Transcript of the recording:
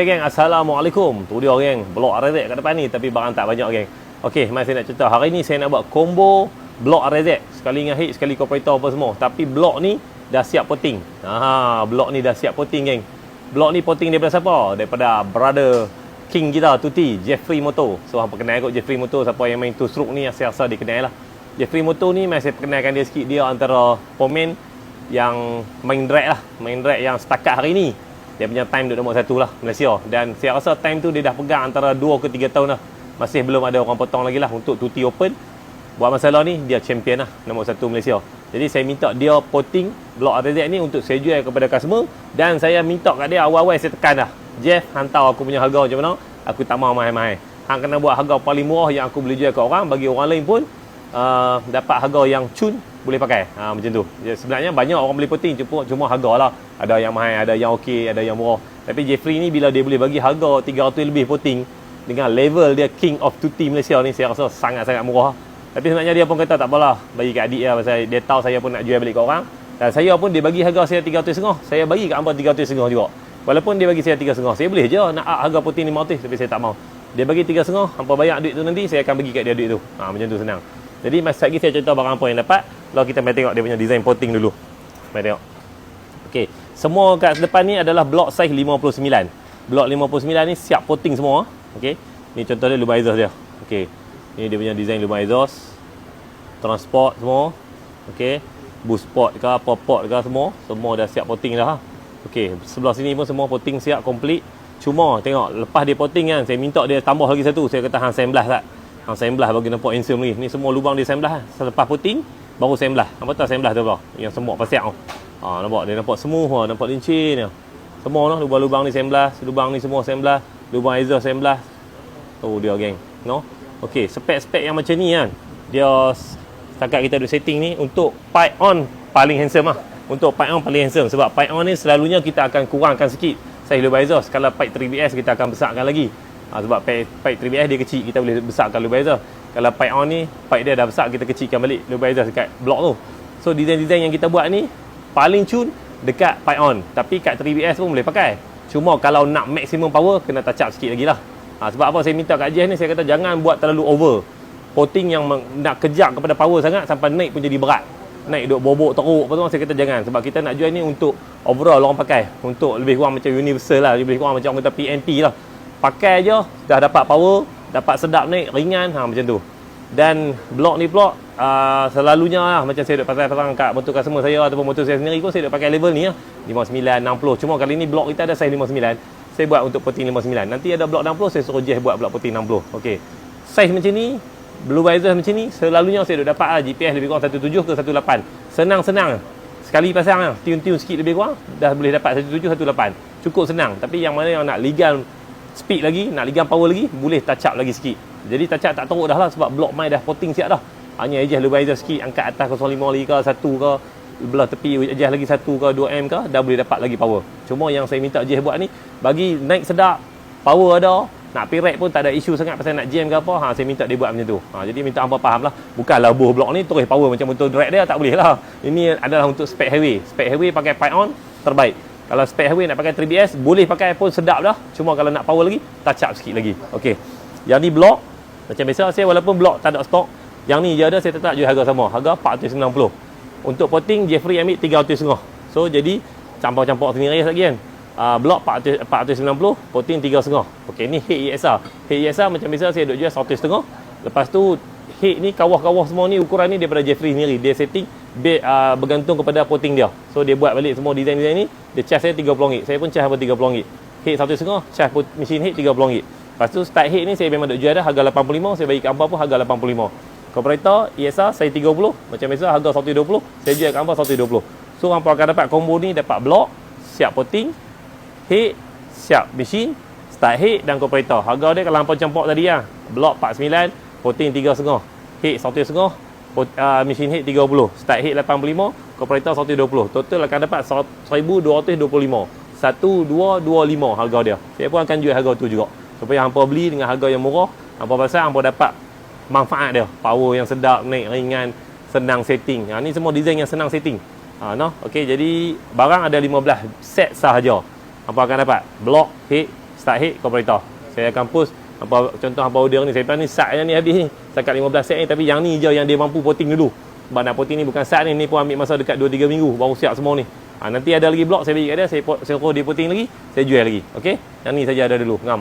Geng, Assalamualaikum. Tu dia geng, blok RZ kat depan ni tapi barang tak banyak geng. Okey, mari saya nak cerita. Hari ni saya nak buat combo blok RZ. Sekali dengan heat, sekali operator apa semua. Tapi blok ni dah siap potting. Blok ni dah siap potting geng. Blok ni potting daripada siapa? Daripada brother king kita, Tuti, Jeffrey Moto. So hangpa kenal kot Jeffrey Moto, siapa yang main two stroke ni saya rasa dia kenal lah. Jeffrey Moto ni mari saya perkenalkan dia sikit. Dia antara pemain yang main drag lah, main drag yang setakat hari ni dia punya time duduk nombor 1 lah Malaysia. Dan saya rasa time tu dia dah pegang antara 2 ke 3 tahun lah. Masih belum ada orang potong lagi lah untuk Tuti Open. Buat masalah ni dia champion lah, nombor 1 Malaysia. Jadi saya minta dia potting blok RZ ni untuk saya jual kepada customer. Dan saya minta kat dia awal-awal saya tekan dah, Jeff, hantar aku punya harga macam mana. Aku tak mahu mahal-mahal. Hang kena buat harga paling murah yang aku boleh jual kat orang, bagi orang lain pun dapat harga yang cun boleh pakai. Macam tu. Sebenarnya banyak orang boleh potting, cuma harga lah. Ada yang mahal, ada yang okey, ada yang murah. Tapi Jeffrey ni bila dia boleh bagi harga 300 lebih potting dengan level dia king of Tuti Malaysia ni, saya rasa sangat-sangat murah. Tapi sebenarnya dia pun kata tak apalah, bagi kat adik dia, pasal dia tahu saya pun nak jual balik kat orang. Dan saya pun dia bagi harga saya 300.5, saya bagi kat hangpa 300.5 juga. Walaupun dia bagi saya 3.5, saya boleh je nak harga potting 500, tapi saya tak mau. Dia bagi 3.5, hangpa bayar duit tu nanti saya akan bagi kat dia duit tu. Macam tu senang. Jadi masa lagi saya cerita barang apa yang dapat. Lalu kita mari tengok dia punya design potting dulu. Mari tengok. Okey, semua kat depan ni adalah blok saiz 59. Blok 59 ni siap potting semua. Okey. Ni contoh dia lubang exhaust dia. Okey. Ni dia punya design lubang exhaust. Transport semua. Okey. Boost port ke apa port ke semua dah siap potting dah. Okey, sebelah sini pun semua potting siap complete. Cuma tengok lepas dia potting kan, saya minta dia tambah lagi satu. Saya kata hang semblah tak? Hang semblah bagi nampak handsome lagi. Ni semua lubang dia semblah. Selepas potting baru semblah. Nampak tak semblah tu apa? Yang semua pasiak tu. Nampak dia nampak semua, nampak lincin dia. Semua noh lubang-lubang ni semblah, lubang ni semua semblah, lubang exhaust semblah. Tu dia geng. No. Okey, spek-spek yang macam ni kan. Dia setakat kita duk setting ni untuk pipe on paling handsome lah. Untuk pipe on paling handsome sebab pipe on ni selalunya kita akan kurangkan sikit saiz lubang exhaust. Kalau pipe 3BS kita akan besarkan lagi. Sebab pipe 3BS dia kecil, kita boleh besarkan lubang exhaust. Kalau pipe on ni, pipe dia dah besar, kita kecilkan balik lubang exhaust dekat blok tu. So design-design yang kita buat ni paling cun dekat pipe on. Tapi kat 3BS pun boleh pakai. Cuma kalau nak maximum power, kena touch up sikit lagi lah. Sebab apa saya minta kat Jeff ni, saya kata jangan buat terlalu over. Potting yang nak kejap kepada power sangat sampai naik pun jadi berat. Naik duk bobok teruk apa semua, saya kata jangan. Sebab kita nak jual ni untuk overall orang pakai. Untuk lebih kurang macam universal lah, lebih kurang macam orang kata PNP lah. Pakai je dah dapat power, dapat sedap naik, ringan, macam tu. Dan blok ni pula selalunya lah, macam saya duk pasang kat motor customer saya ataupun motor saya sendiri pun saya duk pakai level ni lah, 59, 60. Cuma kali ni blok kita ada saiz 59, saya buat untuk potting 59. Nanti ada blok 60, saya suruh Jeff buat blok potting 60. Okey, saiz macam ni, blue visor macam ni, selalunya saya duk dapat GPS lebih kurang 17 ke 18. Senang-senang, sekali pasang lah, tune-tune sikit lebih kurang dah boleh dapat 17, 18. Cukup senang. Tapi yang mana yang nak legal speed lagi, nak legal power lagi, boleh touch up lagi sikit. Jadi touch up tak teruk dah lah sebab blok mai dah potting siap dah. Hanya adjust lubang exhaust sikit, angkat atas 05 lagi ke 1 ke, belah tepi adjust lagi 1 ke 2M ke, dah boleh dapat lagi power. Cuma yang saya minta Jeff buat ni, bagi naik sedap, power ada, nak pirek pun tak ada isu sangat pasal nak jam ke apa. Saya minta dia buat macam tu. Jadi minta hangpa faham lah. Bukanlah buh blok ni terus power macam motor drag dia, tak boleh lah. Ini adalah untuk spec highway. Spec highway pakai pipe on terbaik. Kalau spec highway nak pakai 3BS, boleh pakai pun sedap dah. Cuma kalau nak power lagi, touch up sikit lagi. Okey. Yang ni blok macam biasa saya, walaupun blok tak ada stok, yang ni je ada, saya tetap jual harga sama. Harga 490. Untuk potting Jeffrey ambil 300.5. So jadi campur-campur sendiri lagi kan. Blok 490, potting 3.5. Okey, ni head ESR. Head ESR macam biasa saya duk jual 100.5. Lepas tu head ni, kawah-kawah semua ni, ukuran ni daripada Jeffrey sendiri. Dia setting bergantung kepada potting dia. So dia buat balik semua design-design ni. Dia charge saya RM30. Saya pun charge apa RM30. Head 1.5, charge mesin head RM30. Lepas tu start head ni saya memang duk jual dah harga 85. Saya bagi kat hangpa pun harga 85. Comparator ESR saya 30. Macam biasa harga 120. Saya jual kat hangpa 120. So hangpa akan dapat combo ni, dapat blok, siap potting, head, siap mesin, start head dan comparator. Harga dia kalau hangpa campur tadi lah, blok 49, potting 3.5, head 1.5, mesin head 30, start head 85, comparator 120. Total akan dapat 1225. 1225 harga dia. Saya pun akan jual harga tu juga, supaya hangpa beli dengan harga yang murah. Hangpa pasal hangpa dapat manfaat dia, power yang sedap, naik ringan, senang setting. Ni semua design yang senang setting. Okey, jadi barang ada 15 set sahaja. Hangpa akan dapat blok, head, start head operator. Saya akan post apa contoh apa order ni. Saya plan ni start yang ni habis ni setakat 15 set ni, tapi yang ni je yang dia mampu porting dulu. Sebab nak porting ni bukan start ni pun ambil masa dekat 2-3 minggu baru siap semua ni. Nanti ada lagi blok saya bagi kat dia, saya suruh dia porting lagi, saya jual lagi. Okey, yang ni saja ada dulu ngam.